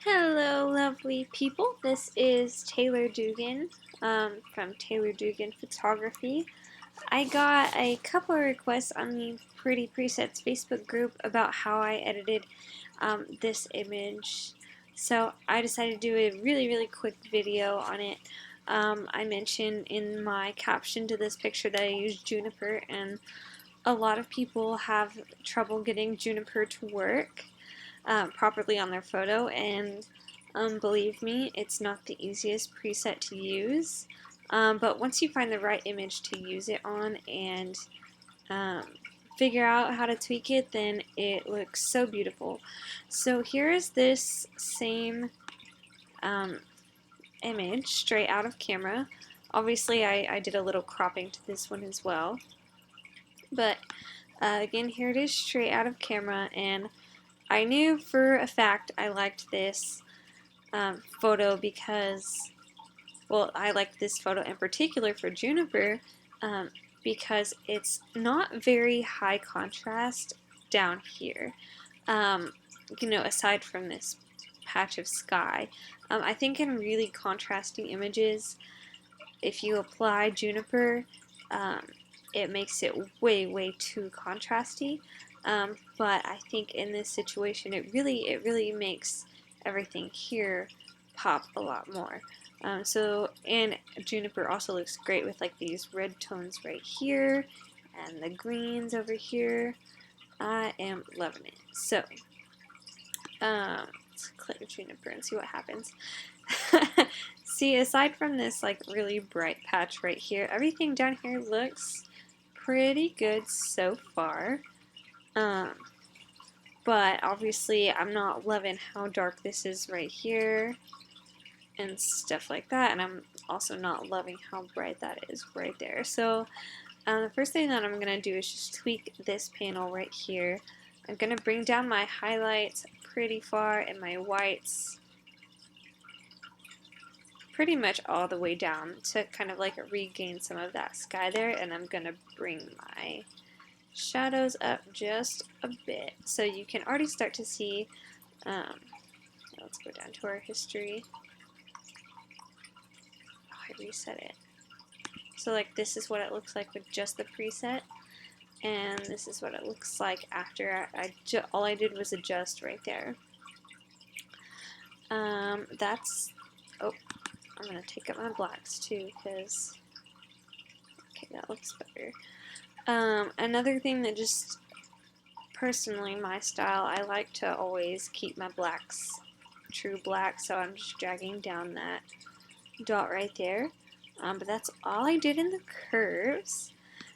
Hello, lovely people. This is Taylor Dugan from Taylor Dugan Photography. I got a couple of requests on the Pretty Presets Facebook group about how I edited this image. So I decided to do a really quick video on it. I mentioned in my caption to this picture that I used Juniper, and a lot of people have trouble getting Juniper to work properly on their photo, and believe me, it's not the easiest preset to use, but once you find the right image to use it on and um, figure out how to tweak it, then it looks so beautiful. So here is this same um, image straight out of camera. Obviously I did a little cropping to this one as well, but again, here it is straight out of camera, and I knew for a fact I liked this photo because, well, I liked this photo in particular for Juniper um, because it's not very high contrast down here. Um, aside from this patch of sky, I think in really contrasting images, if you apply Juniper, um, it makes it way too contrasty. But I think in this situation, it really makes everything here pop a lot more. And Juniper also looks great with like these red tones right here and the greens over here. I am loving it. So, let's click Juniper and see what happens. See, aside from this like really bright patch right here, everything down here looks pretty good so far. But obviously I'm not loving how dark this is right here and stuff like that, and I'm also not loving how bright that is right there. So the first thing that I'm going to do is just tweak this panel right here. I'm going to bring down my highlights pretty far and my whites pretty much all the way down to kind of like regain some of that sky there, and I'm going to bring my shadows up just a bit so you can already start to see. Let's go down to our history. Oh, I reset it. So like this is what it looks like with just the preset, and this is what it looks like after all I did was adjust right there. Oh, I'm gonna take up my blacks too because okay, that looks better. Another thing that just personally my style, I like to always keep my blacks true black, so I'm just dragging down that dot right there. But that's all I did in the curves.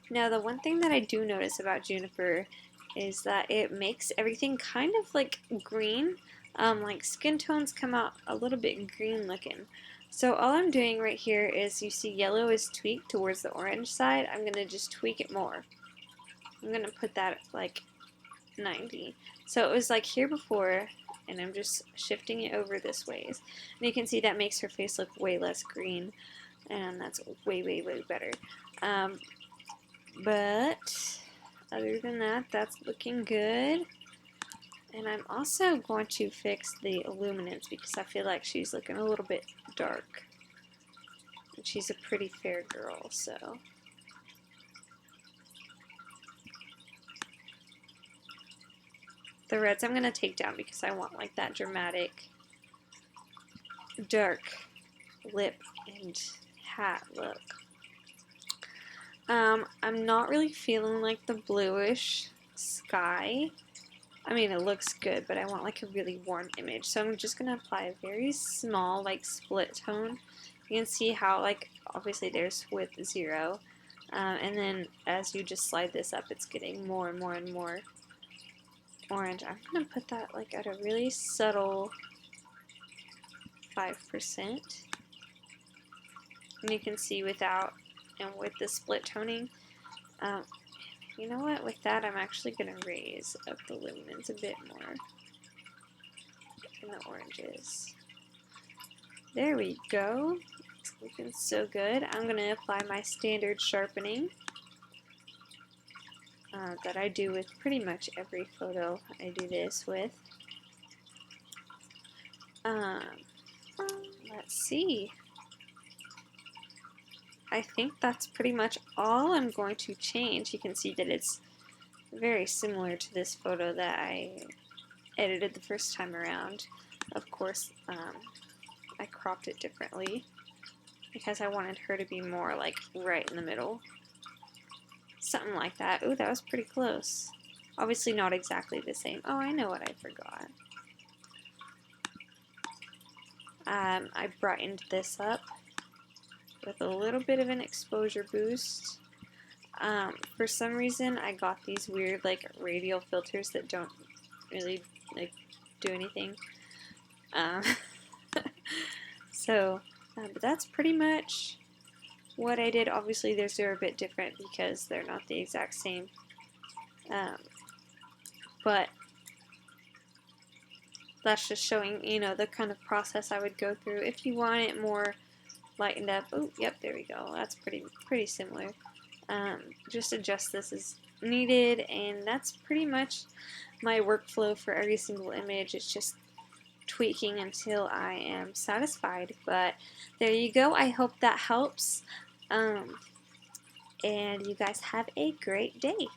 Now the one thing that I do notice about Juniper is that it makes everything kind of like green. Like skin tones come out a little bit green looking. So all I'm doing right here is, you see yellow is tweaked towards the orange side. I'm going to just tweak it more. I'm going to put that at like 90. So it was like here before, and I'm just shifting it over this ways. And you can see that makes her face look way less green, and that's way better. But other than that, that's looking good. And I'm also going to fix the illuminance because I feel like she's looking a little bit dark. And she's a pretty fair girl, so. The reds I'm going to take down because I want like that dramatic dark lip and hat look. I'm not really feeling like the bluish sky. I mean, it looks good, but I want like a really warm image. So I'm just going to apply a very small like split tone. You can see how like obviously there's with 0. And then as you just slide this up, it's getting more and more orange. I'm going to put that like at a really subtle 5%. And you can see without and with the split toning, you know what, with that I'm actually going to raise up the luminance a bit more in the oranges. There we go. It's looking so good. I'm going to apply my standard sharpening that I do with pretty much every photo I do this with. Um, let's see. I think that's pretty much all I'm going to change. You can see that it's very similar to this photo that I edited the first time around. Of course, I cropped it differently because I wanted her to be more like right in the middle. Something like that. Ooh, that was pretty close. Obviously not exactly the same. Oh, I know what I forgot. I brightened this up with a little bit of an exposure boost. For some reason, I got these weird like radial filters that don't really like do anything. Um, but that's pretty much what I did. Obviously, they're a bit different because they're not the exact same. But that's just showing, you know, the kind of process I would go through. If you want it more lightened up, oh, yep, there we go. That's pretty similar. Just adjust this as needed, and that's pretty much my workflow for every single image. It's just tweaking until I am satisfied. But there you go. I hope that helps. And you guys have a great day.